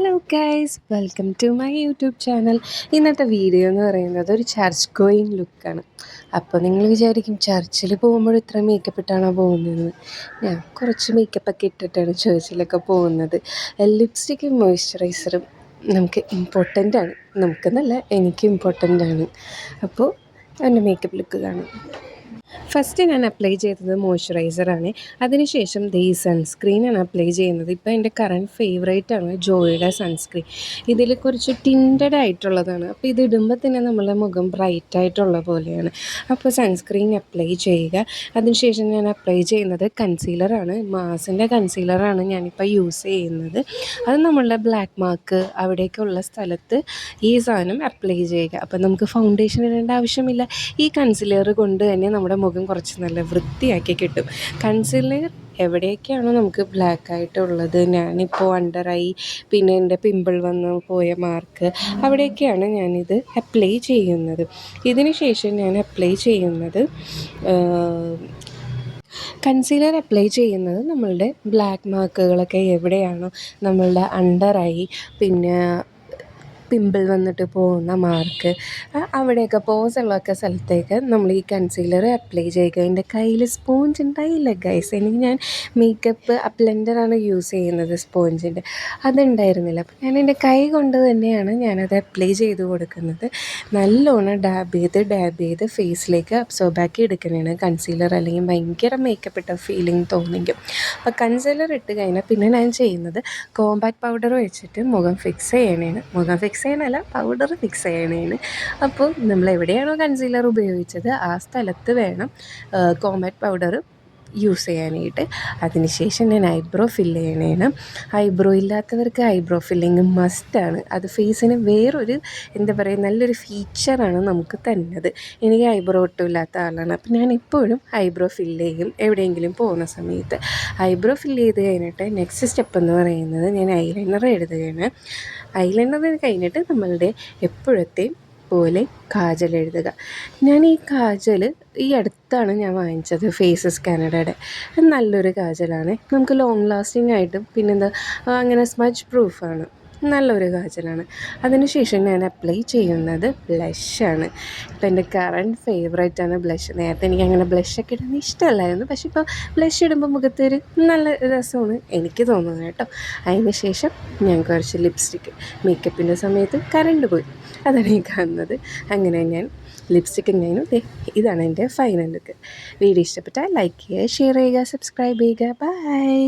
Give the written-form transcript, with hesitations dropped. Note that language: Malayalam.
Hello guys, welcome to my YouTube channel. ഇന്നത്തെ വീഡിയോ എന്ന് പറയുന്നത് ഒരു ചർച്ച് ഗോയിങ് ലുക്കാണ്. അപ്പോൾ നിങ്ങൾ വിചാരിക്കും ചർച്ചിൽ പോകുമ്പോൾ ഇത്ര മേക്കപ്പ് ഇട്ടാണോ പോകുന്നതെന്ന്. ഞാൻ കുറച്ച് മേക്കപ്പൊക്കെ ഇട്ടിട്ടാണ് ചർച്ചിലൊക്കെ പോകുന്നത്. ലിപ്സ്റ്റിക്കും മോയ്സ്ചറൈസറും നമുക്ക് ഇമ്പോർട്ടൻ്റ് ആണ്. നമുക്കെന്നല്ല, എനിക്ക് ഇമ്പോർട്ടൻ്റ് ആണ്. അപ്പോൾ എൻ്റെ മേക്കപ്പ് ലുക്ക് കാണും. ഫസ്റ്റ് ഞാൻ അപ്ലൈ ചെയ്തത് മോയ്സ്ചറൈസറാണ്. അതിനുശേഷം ഈ സൺസ്ക്രീനാണ് അപ്ലൈ ചെയ്യുന്നത്. ഇപ്പോൾ എൻ്റെ കറണ്ട് ഫേവറേറ്റാണ് ജോയുടെ സൺസ്ക്രീൻ. ഇതിൽ കുറച്ച് ടിൻറ്റഡ് ആയിട്ടുള്ളതാണ്. അപ്പോൾ ഇത് ഇടുമ്പോൾ തന്നെ നമ്മളെ മുഖം ബ്രൈറ്റ് ആയിട്ടുള്ള പോലെയാണ്. അപ്പോൾ സൺസ്ക്രീൻ അപ്ലൈ ചെയ്യുക. അതിനുശേഷം ഞാൻ അപ്ലൈ ചെയ്യുന്നത് കൺസീലറാണ്. മാസിൻ്റെ കൺസീലറാണ് ഞാനിപ്പോൾ യൂസ് ചെയ്യുന്നത്. അത് നമ്മളുടെ ബ്ലാക്ക് മാർക്ക് അവിടേക്കുള്ള സ്ഥലത്ത് ഈ സാധനം അപ്ലൈ ചെയ്യുക. അപ്പോൾ നമുക്ക് ഫൗണ്ടേഷൻ ഇടേണ്ട ആവശ്യമില്ല. ഈ കൺസീലർ കൊണ്ട് തന്നെ നമ്മുടെ മുഖം കുറച്ച് നല്ല വൃത്തിയാക്കി കിട്ടും. കൺസീലർ എവിടെയൊക്കെയാണോ നമുക്ക് ബ്ലാക്ക് ആയിട്ടുള്ളത്, ഞാനിപ്പോൾ അണ്ടർ ഐ, പിന്നെ എൻ്റെ പിമ്പിൾ വന്ന് പോയ മാർക്ക്, അവിടെയൊക്കെയാണ് ഞാനിത് അപ്ലൈ ചെയ്യുന്നത്. ഇതിന് ശേഷം ഞാൻ അപ്ലൈ ചെയ്യുന്നത് കൺസീലർ അപ്ലൈ ചെയ്യുന്നത് നമ്മളുടെ ബ്ലാക്ക് മാർക്കുകളൊക്കെ എവിടെയാണോ, നമ്മളുടെ അണ്ടർ ഐ, പിന്നെ പിമ്പിൾ വന്നിട്ട് പോകുന്ന മാർക്ക്, അവിടെയൊക്കെ പോസുള്ളൊക്കെ സ്ഥലത്തേക്ക് നമ്മൾ ഈ കൺസീലർ അപ്ലൈ ചെയ്യുക. എൻ്റെ കയ്യിൽ സ്പോഞ്ച് ഉണ്ടായില്ല ഗൈസ്. എനിക്ക് ഞാൻ മേക്കപ്പ് ബ്ലെൻഡറാണ് യൂസ് ചെയ്യുന്നത്, സ്പോഞ്ചിൻ്റെ അതുണ്ടായിരുന്നില്ല. അപ്പോൾ ഞാൻ എൻ്റെ കൈ കൊണ്ട് തന്നെയാണ് ഞാനത് അപ്ലൈ ചെയ്ത് കൊടുക്കുന്നത്. നല്ലോണം ഡാബ് ചെയ്ത് ഫേസിലേക്ക് അബ്സോർബാക്കി എടുക്കുന്നതാണ് കൺസീലർ. അല്ലെങ്കിൽ ഭയങ്കര മേക്കപ്പ് ഇട്ട ഫീലിംഗ് തോന്നിക്കും. അപ്പോൾ കൺസീലർ ഇട്ട് കഴിഞ്ഞാൽ പിന്നെ ഞാൻ ചെയ്യുന്നത് കോമ്പാക്ട് പൗഡർ വെച്ചിട്ട് മുഖം ഫിക്സ് ചെയ്യണേണ്. മുഖം ഫിക്സ് ചെയ്യാനല്ല, പൗഡർ ഫിക്സ് ചെയ്യണേന്. അപ്പോൾ നമ്മൾ എവിടെയാണോ കൺസീലർ ഉപയോഗിച്ചത് ആ സ്ഥലത്ത് വേണം കോമ്പാക്ട് പൗഡർ യൂസ് ചെയ്യാനായിട്ട്. അതിനുശേഷം ഞാൻ ഐബ്രോ ഫില്ല് ചെയ്യണേന്. ഐബ്രോ ഇല്ലാത്തവർക്ക് ഐബ്രോ ഫില്ലിങ് മസ്റ്റാണ്. അത് ഫേസിന് വേറൊരു എന്താ പറയുക, നല്ലൊരു ഫീച്ചറാണ് നമുക്ക് തന്നത്. എനിക്ക് ഐബ്രോ ഒട്ടും ഇല്ലാത്ത ആളാണ്. അപ്പം ഞാൻ എപ്പോഴും ഐബ്രോ ഫില്ല് ചെയ്യും എവിടെയെങ്കിലും പോകുന്ന സമയത്ത്. ഐബ്രോ ഫില്ല് ചെയ്ത് കഴിഞ്ഞിട്ട് നെക്സ്റ്റ് സ്റ്റെപ്പ് എന്ന് പറയുന്നത് ഞാൻ ഐലൈനർ എഴുതുകയാണ്. ഐലൈനർ കഴിഞ്ഞിട്ട് നമ്മളുടെ എപ്പോഴത്തെയും പോലെ കാജൽ എഴുതുക. ഞാൻ ഈ കാജൽ ഈ അടുത്താണ് ഞാൻ വാങ്ങിച്ചത്, ഫേസസ് കാനഡയുടെ. നല്ലൊരു കാജലാണ്, നമുക്ക് ലോങ് ലാസ്റ്റിംഗ് ആയിട്ടും പിന്നെന്താ അങ്ങനെ സ്മച്ച് പ്രൂഫാണ്. നല്ലൊരു കാജലാണ്. അതിനുശേഷം ഞാൻ അപ്ലൈ ചെയ്യുന്നത് ബ്ലഷാണ്. ഇപ്പം എൻ്റെ കറണ്ട് ഫേവറേറ്റാണ് ബ്ലഷ്. നേരത്തെ എനിക്ക് അങ്ങനെ ബ്ലഷൊക്കെ ഇടുന്നത് ഇഷ്ടമല്ലായിരുന്നു, പക്ഷെ ഇപ്പോൾ ബ്ലഷ് ഇടുമ്പോൾ മുഖത്തൊരു നല്ല രസമാണ് എനിക്ക് തോന്നുന്നത് കേട്ടോ. അതിന് ശേഷം ഞാൻ കുറച്ച് ലിപ്സ്റ്റിക്ക്, മേക്കപ്പിൻ്റെ സമയത്ത് കറണ്ട് പോയി, അതാണ് ഈ കാണുന്നത്. അങ്ങനെ ഞാൻ ലിപ്സ്റ്റിക്കും കഴിഞ്ഞു. ഇതാണ് എൻ്റെ ഫൈനൽ ലുക്ക്. വീഡിയോ ഇഷ്ടപ്പെട്ടാൽ ലൈക്ക് ചെയ്യുക, ഷെയർ ചെയ്യുക, സബ്സ്ക്രൈബ് ചെയ്യുക. ബൈ.